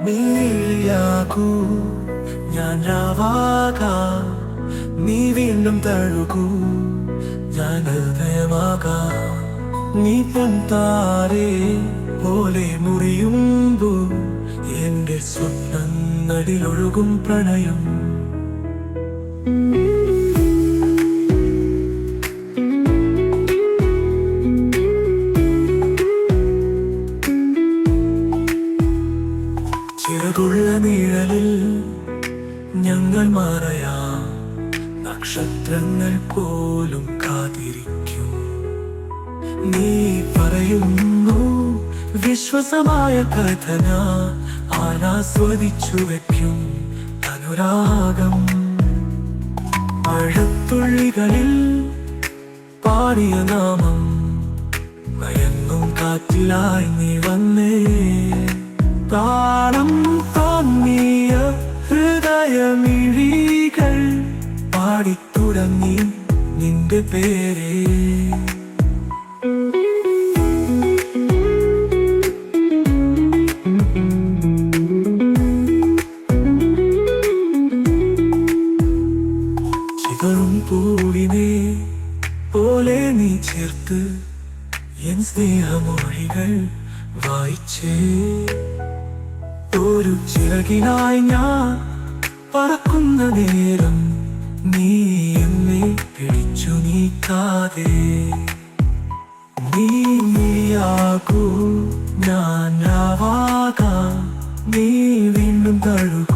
നീയാകൂ ഞാൻ രാവാകാം, നീ വീണ്ടും തഴുകൂ ഞാൻ ഹൃദയമാകാം. നീ പൊൻതാരേ പോലെ മുറിയുമ്പോൾ എന്റെ സ്വപ്നങ്ങളിലൊഴുകും പ്രണയം. ചിറകുള്ള നിഴലിൽ ഞങ്ങൾ മറയാം, നക്ഷത്രങ്ങൾ പോലും കാത്തിരിക്കും. നീ പറയുന്നു വിശ്വാസമായ കഥ ഞാൻ ആസ്വദിച്ചു വയ്ക്കും. അനുരാഗം മഴത്തുള്ളികളിൽ പാടിയ നാമം, മയങ്ങും കാറ്റിലായി നീ വന്നേ. താളം തോന്നിയ ഹൃദയമിഴികൾ പാടിത്തുടങ്ങി നിന്റെ പേരേ. ചിതറും പൂവിനെ പോലെ നീ ചേർത്ത് എൻ സ്നേഹമൊഴികൾ വായിച്ചേ. ഒരു ചിറകിനായി ഞാൻ പറക്കുന്ന നേരം നീ എന്നെ പിടിച്ചു നീക്കാതെ. നീയാകൂ ഞാൻ രാവാകാം, നീ വീണ്ടും തഴുകൂ